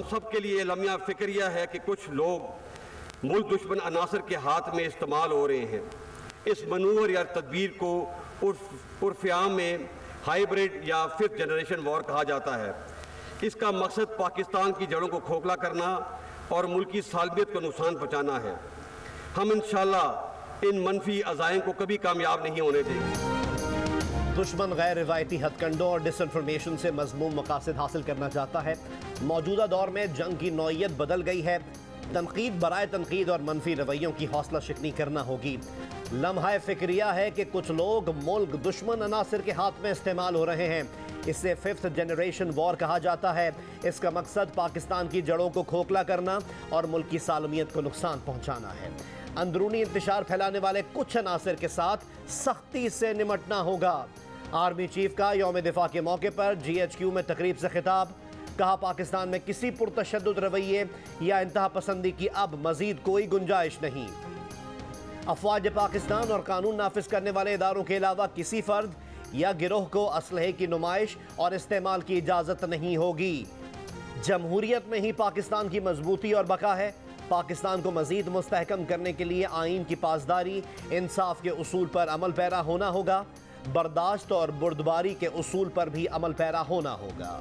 हम सब के लिए लम्हा फिक्रिया है कि कुछ लोग मुल्क दुश्मन अनासर के हाथ में इस्तेमाल हो रहे हैं। इस मनूवर या तदबीर को उर्फ़आम में हाइब्रिड या फिफ्थ जनरेशन वॉर कहा जाता है। इसका मकसद पाकिस्तान की जड़ों को खोखला करना और मुल्क की सालमियत को नुकसान पहुँचाना है। हम इंशाअल्लाह इन मनफी अज़ाइम को कभी कामयाब नहीं होने देंगे। दुश्मन गैर रिवायती हथकंडों और डिसइंफॉर्मेशन से मज़मूम मकासद हासिल करना चाहता है। मौजूदा दौर में जंग की नौइयत बदल गई है। तनकीद बराए तनकीद और मनफी रवैयों की हौसला शिकनी करना होगी। लम्हा फिक्रिया है कि कुछ लोग मुल्क दुश्मन अनासर के हाथ में इस्तेमाल हो रहे हैं। इसे फिफ्थ जनरेशन वॉर कहा जाता है। इसका मकसद पाकिस्तान की जड़ों को खोखला करना और मुल्क की सालमियत को नुकसान पहुँचाना है। अंदरूनी इंतशार फैलाने वाले कुछ अनासर के साथ सख्ती से निमटना होगा। आर्मी चीफ का यौम दिफा के मौके पर GHQ में तकरीब से खिताब। कहा, पाकिस्तान में किसी पुरतशद्दुद रवैये या इंतहा पसंदी की अब मजीद कोई गुंजाइश नहीं। अफवाज पाकिस्तान और कानून नाफिज करने वाले इदारों के अलावा किसी फर्द या गिरोह को असलहे की नुमाइश और इस्तेमाल की इजाज़त नहीं होगी। जमहूरियत में ही पाकिस्तान की मजबूती और बका है। पाकिस्तान को मजीद मुस्तहकम करने के लिए आइन की पासदारी, इंसाफ के उसूल पर अमल पैरा होना होगा। बर्दाश्त और बुर्दबारी के उसूल पर भी अमल पैरा होना होगा।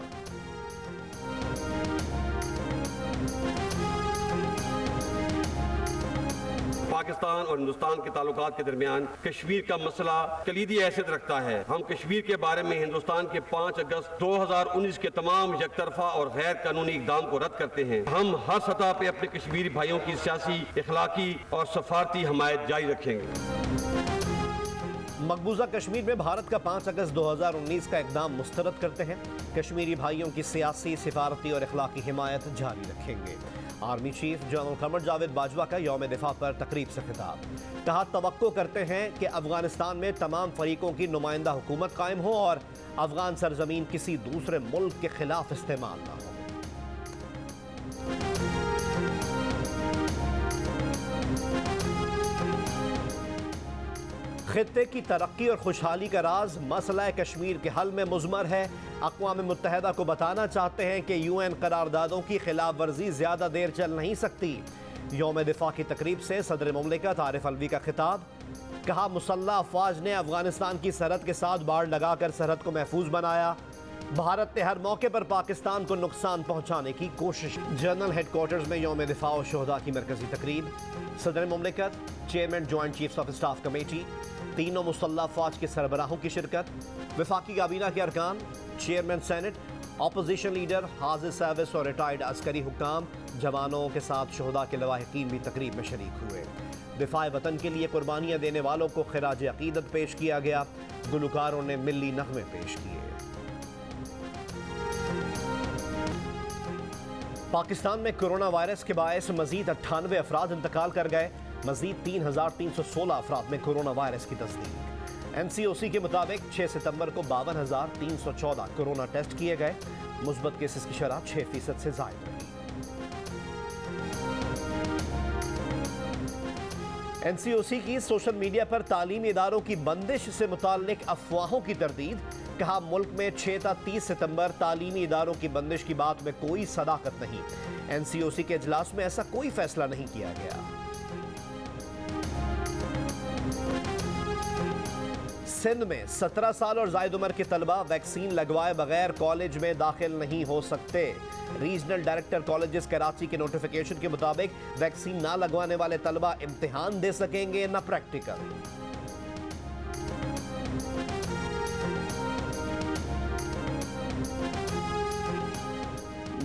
पाकिस्तान और हिंदुस्तान के ताल्लुकात के दरमियान कश्मीर का मसला कलीदी हैसियत रखता है। हम कश्मीर के बारे में हिंदुस्तान के 5 अगस्त 2019 के तमाम यकतरफा और गैर कानूनी इकदाम को रद्द करते हैं। हम हर सतह पर अपने कश्मीरी भाइयों की सियासी, इखलाकी और सफारती हमायत जारी रखेंगे। मकबूजा कश्मीर में भारत का 5 अगस्त 2019 का इकदाम मुस्तरद करते हैं। कश्मीरी भाइयों की सियासी, सिफारती और इखलाकी हिमायत जारी रखेंगे। Army chief general Qamar Javed Bajwa का यौम दिफा पर तकरीब से खिताब। कहा, तवक्को करते हैं कि अफगानिस्तान में तमाम फरीकों की नुमाइंदा हुकूमत कायम हो और अफगान सरजमीन किसी दूसरे मुल्क के खिलाफ इस्तेमाल ना हो। खित्ते की तरक्की और खुशहाली का राज मसला कश्मीर के हल में मुज़मर है। अक़वाम मुत्तहिदा को बताना चाहते हैं कि UN करारदादों की खिलाफ वर्जी ज़्यादा देर चल नहीं सकती। यौम दिफा की तकरीब से सदर मुमलिकत आरिफ अलवी का खिताब। कहा, मुसल्लह अफवाज ने अफगानिस्तान की सरहद के साथ बाड़ लगाकर सरहद को महफूज बनाया। भारत ने हर मौके पर पाकिस्तान को नुकसान पहुँचाने की कोशिश। जनरल हेडक्वार्टर्स में यौम दिफा और शोहदा की मरकजी तकरीब। सदर मुमलिकत, chairman joint chiefs of staff committee, तीनों मुसल्लह अफवाज के सरबराहों की शिरकत। वफाकी काबीना के अरकान, चेयरमैन सेनेट, अपोजिशन लीडर, हाजिर सर्विस और रिटायर्ड अस्करी हुक्काम, जवानों के साथ शोहदा के लवाहिकीन भी तकरीब में शरीक हुए। दिफाए वतन के लिए कुर्बानियाँ देने वालों को खिराज अकीदत पेश किया गया। गुलकारों ने मिल्ली नग़मे पेश किए। पाकिस्तान में कोरोना वायरस के बायस मजीद 98 अफराद इंतकाल कर गए। मजीद 3316 अफराद में कोरोना वायरस की तस्दीक। NCOC के मुताबिक 6 सितंबर को 52,314 कोरोना टेस्ट किए गए। मुस्बत केसेस की शरह 6% से ज़ायद रही। NCOC की सोशल मीडिया पर तालीमी इदारों की बंदिश से मुताल्लिक अफवाहों की तरदीद। कहा, मुल्क में 6 ta 30 सितंबर तालीमी इदारों की बंदिश की बात में कोई सदाकत नहीं। NCOC के इजलास में ऐसा कोई फैसला नहीं किया गया। सिंध में 17 साल और जायद उम्र के तलबा वैक्सीन लगवाए बगैर कॉलेज में दाखिल नहीं हो सकते। रीजनल डायरेक्टर कॉलेजेस कराची के नोटिफिकेशन के मुताबिक वैक्सीन ना लगवाने वाले तलबा इम्तिहान दे सकेंगे, न प्रैक्टिकल।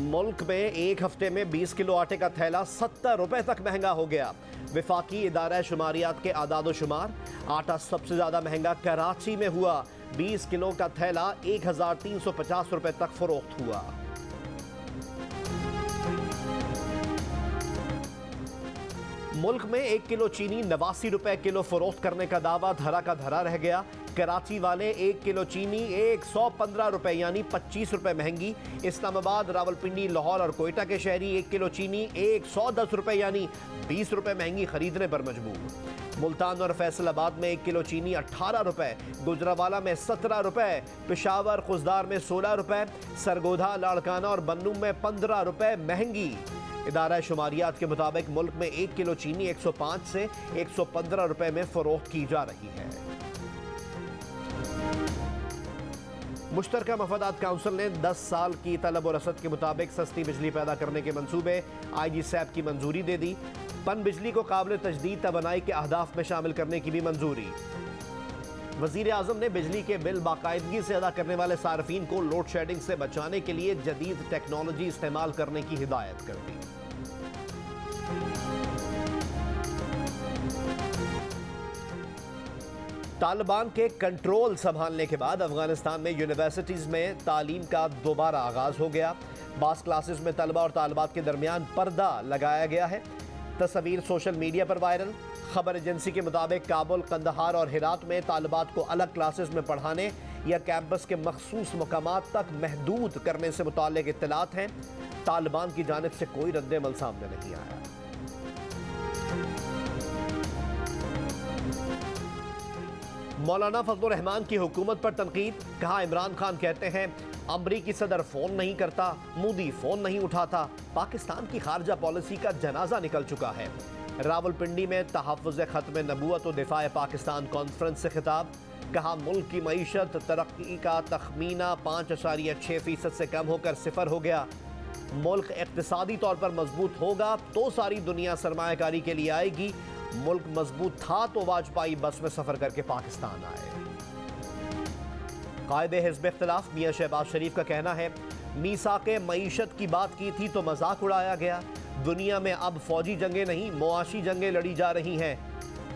मुल्क में एक हफ्ते में 20 किलो आटे का थैला 70 रुपए तक महंगा हो गया। विफाकी इदारा शुमारियात के आदादो शुमार, आटा सबसे ज्यादा महंगा कराची में हुआ। 20 किलो का थैला 1350 रुपए तक फरोख्त हुआ। मुल्क में 1 किलो चीनी 89 रुपए किलो फरोख्त करने का दावा धरा का धरा रह गया। कराची वाले 1 किलो चीनी 115 रुपए यानी 25 रुपए महंगी। इस्लामाबाद, रावलपिंडी, लाहौर और कोयटा के शहरी 1 किलो चीनी 110 रुपए यानी 20 रुपए महंगी खरीदने पर मजबूर। मुल्तान और फैसलाबाद में 1 किलो चीनी 18 रुपए, गुजरावाला में 17 रुपए, पेशावर खुजदार में 16 रुपए, सरगोधा, लाड़काना और बन्नू में 15 रुपए महंगी। इदारा शुमारियात के मुताबिक मुल्क में 1 किलो चीनी 105 से 115 रुपए में फरोख्त की जा रही है। मुश्तरका मफादात काउंसिल ने 10 साल की तलब और रसद के मुताबिक सस्ती बिजली पैदा करने के मंसूबे IG सैप की मंजूरी दे दी। पन बिजली को काबिल तजदीद तवानाई के अहदाफ में शामिल करने की भी मंजूरी। वजीर आजम ने बिजली के बिल बाकायदगी से अदा करने वाले सार्फिन को लोड शेडिंग से बचाने के लिए जदीद टेक्नोलॉजी इस्तेमाल करने की हिदायत कर दी। तालिबान के कंट्रोल संभालने के बाद अफगानिस्तान में यूनिवर्सिटीज में तालीम का दोबारा आगाज हो गया। बास क्लासेस में तलबा और तालिबात के दरमियान पर्दा लगाया गया है। तस्वीर सोशल मीडिया पर वायरल। खबर एजेंसी के मुताबिक काबुल, कंदहार और हिरात में तालिबात को अलग क्लासेस में पढ़ाने या कैंपस के मखसूस मकामात तक महदूद करने से मुताल्लिक इत्तलात हैं। तालिबान की जानिब से कोई रद्द-ए-अमल सामने नहीं आया। मौलाना फजलुर रहमान की हुकूमत पर तनकीद। कहा, इमरान खान कहते हैं अमरीकी सदर फोन नहीं करता, मोदी फोन नहीं उठाता। पाकिस्तान की खारजा पॉलिसी का जनाजा निकल चुका है। रावलपिंडी में तहफ़्फ़ुज़ ख़त्म नबूवत और दिफ़ा पाकिस्तान कॉन्फ्रेंस से खिताब। कहा, मुल्क की मईशत तरक्की का तखमीना 5.6% से कम होकर 0 हो गया। मुल्क इक़्तिसादी तौर पर मजबूत होगा तो सारी दुनिया सरमायाकारी के लिए आएगी। मुल्क मजबूत था तो वाजपेयी बस में सफर करके पाकिस्तान आए। कायदे हिज़्ब इख्तिलाफ मियां शहबाज शरीफ का कहना है, मीसाक़े मईशत की बात की थी तो मजाक उड़ाया गया। दुनिया में अब फौजी जंगें नहीं, मुआशी जंगें लड़ी जा रही हैं।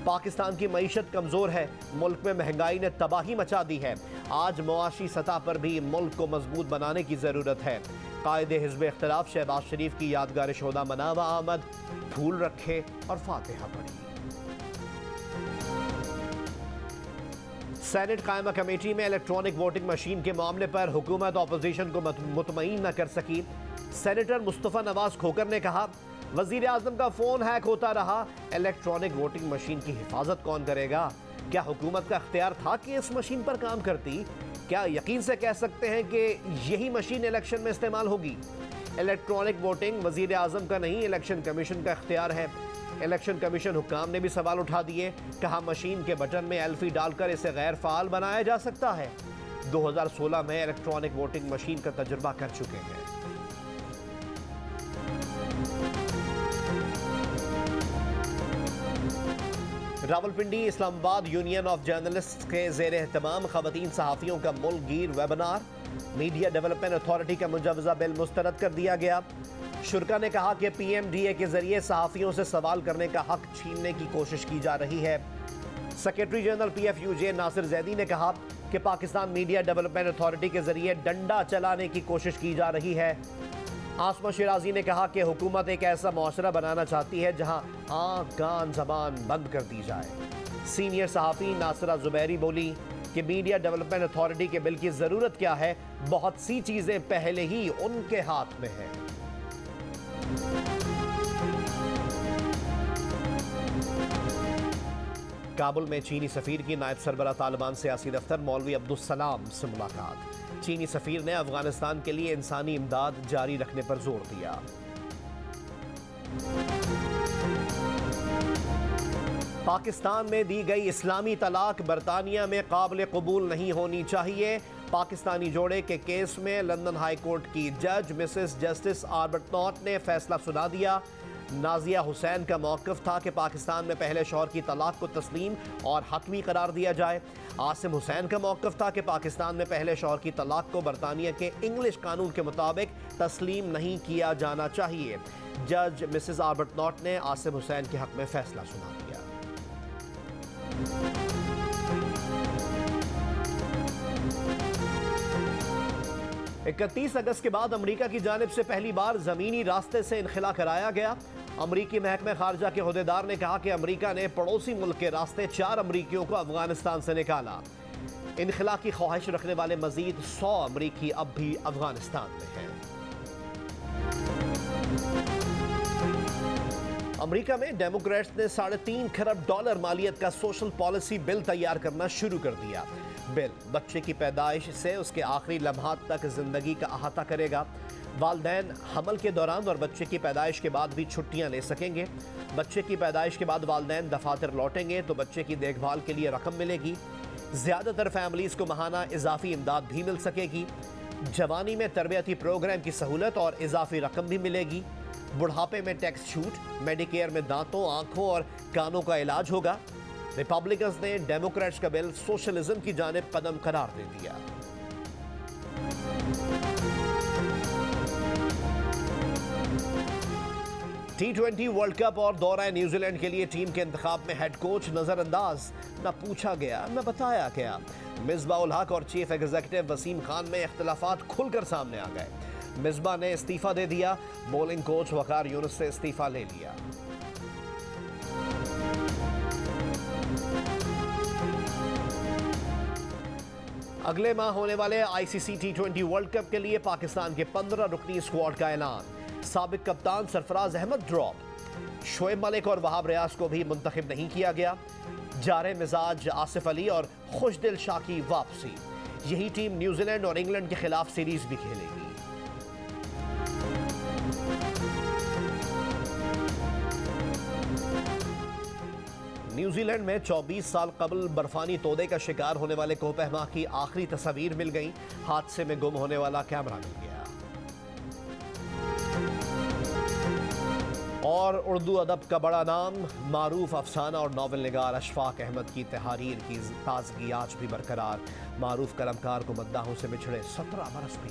पाकिस्तान की मईशत कमज़ोर है, मुल्क में महंगाई ने तबाही मचा दी है। आज मुआशी सतह पर भी मुल्क को मजबूत बनाने की ज़रूरत है। कायदे हिज़्ब इख्तिलाफ शहबाज शरीफ की यादगार शोदा मनावा आमद। फूल रखे और फातिहा पढ़ी। सेनेट कायमा कमेटी में इलेक्ट्रॉनिक वोटिंग मशीन के मामले पर हुकूमत अपोजिशन को मुतमईन न कर सकी। सेनेटर मुस्तफ़ा नवाज खोकर ने कहा, वजीर आजम का फोन हैक होता रहा, इलेक्ट्रॉनिक वोटिंग मशीन की हिफाजत कौन करेगा? क्या हुकूमत का इख्तियार था कि इस मशीन पर काम करती? क्या यकीन से कह सकते हैं कि यही मशीन इलेक्शन में इस्तेमाल होगी? इलेक्ट्रॉनिक वोटिंग वजीर आजम का नहीं, इलेक्शन कमीशन का इख्तियार है। इलेक्शन कमीशन हुक्काम ने भी सवाल उठा दिए। कहा, मशीन के बटन में एल्फी डालकर इसे गैर फाल बनाया जा सकता है। 2016 में इलेक्ट्रॉनिक वोटिंग मशीन का तजुर्बा कर चुके हैं। Rawalpindi Islamabad union of journalist के ज़ेर एहतमाम ख़वातीन सहाफ़ियों का मुल्क गिर वेबिनार। मीडिया डेवलपमेंट अथॉरिटी का मुजवज़ा बिल मुस्तरद कर दिया गया। शुरा ने कहा कि PMDA के जरिए सहाफ़ियों से सवाल करने का हक छीनने की कोशिश की जा रही है। Secretary general PFUJ Nasir Zaidi ने कहा कि पाकिस्तान मीडिया डेवलपमेंट अथॉरिटी के जरिए डंडा चलाने की कोशिश की जा रही है। आसमा शिराजी ने कहा कि हुकूमत एक ऐसा मुआशरा बनाना चाहती है जहां आँख कान ज़बान बंद कर दी जाए। सीनियर सहाफ़ी नासिरा जुबैरी बोली कि मीडिया डेवलपमेंट अथॉरिटी के बिल की ज़रूरत क्या है, बहुत सी चीज़ें पहले ही उनके हाथ में हैं। काबुल में चीनी सफीर की नायब सरबरा तालिबान सियासी दफ्तर मौलवी अब्दुल सलाम से मुलाकात। चीनी सफीर ने अफगानिस्तान के लिए इंसानी इमदाद जारी रखने पर जोर दिया। पाकिस्तान में दी गई इस्लामी तलाक बरतानिया में काबिल कबूल नहीं होनी चाहिए। पाकिस्तानी जोड़े के केस में लंदन हाई कोर्ट की जज मिसेस जस्टिस आर्बटनॉट ने फैसला सुना दिया। नाजिया हुसैन का मौक़िफ़ था कि पाकिस्तान में पहले शौहर की तलाक को तस्लीम और हतमी करार दिया जाए। आसिम हुसैन का मौक़िफ़ था कि पाकिस्तान में पहले शौहर की तलाक को बरतानिया के इंग्लिश कानून के मुताबिक तस्लीम नहीं किया जाना चाहिए। जज मिसेस आर्बटनॉट ने आसिम हुसैन के हक़ में फैसला सुना दिया। 31 अगस्त के बाद अमरीका की जानिब से पहली बार ज़मीनी रास्ते से इनखला कराया गया। अमरीकी महकमे खारजा के अहदेदार ने कहा कि अमरीका ने पड़ोसी मुल्क के रास्ते 4 अमरीकियों को अफगानिस्तान से निकाला। इनखला की ख्वाहिश रखने वाले मजीद 100 अमरीकी अब भी अफगानिस्तान में हैं। अमेरिका में डेमोक्रेट्स ने $3.5 खरब मालियत का सोशल पॉलिसी बिल तैयार करना शुरू कर दिया। बिल बच्चे की पैदाइश से उसके आखिरी लम्हात तक जिंदगी का अहाता करेगा। वालिदैन हमल के दौरान और बच्चे की पैदाइश के बाद भी छुट्टियां ले सकेंगे। बच्चे की पैदाइश के बाद वालिदैन दफातर लौटेंगे तो बच्चे की देखभाल के लिए रकम मिलेगी। ज़्यादातर फैमिलीज़ को माहाना इजाफी इमदाद भी मिल सकेगी। जवानी में तरबियती प्रोग्राम की सहूलत और इजाफी रकम भी मिलेगी। बुढ़ापे में टैक्स छूट, मेडिकेयर में दांतों, आंखों और कानों का इलाज होगा। रिपब्लिकन्स ने डेमोक्रेट्स का बिल सोशलिज्म की जानिब कदम करार दे दिया। T20 वर्ल्ड कप और दौरा न्यूजीलैंड के लिए टीम के इंतखाब में हेड कोच नजरअंदाज। न पूछा गया न बताया गया। मिसबाह उल हक और चीफ एग्जीक्यूटिव वसीम खान में इख्तिलाफात खुलकर सामने आ गए। मिसबाह ने इस्तीफा दे दिया। बॉलिंग कोच वकार यूनुस से इस्तीफा ले लिया। अगले माह होने वाले ICC T20 वर्ल्ड कप के लिए पाकिस्तान के 15 रुकनी स्क्वाड का ऐलान। साबिक कप्तान सरफराज अहमद ड्रॉप। शोएब मलिक और वहाब रियाज को भी मुंतखब नहीं किया गया। जारे मिजाज आसिफ अली और खुशदिल शाह की वापसी। यही टीम न्यूजीलैंड और इंग्लैंड के खिलाफ सीरीज भी खेलेगी। न्यूजीलैंड में 24 साल कबल बर्फानी तोदे का शिकार होने वाले कोपहमा की आखिरी तस्वीर मिल गई। हादसे में गुम होने वाला कैमरा मिल गया। और उर्दू अदब का बड़ा नाम, मारूफ अफसाना और नावल निगार अशफाक अहमद की तहरीर की ताजगी आज भी बरकरार। मारूफ कलमकार को मद्दाहों से बिछड़े 17 बरस भी।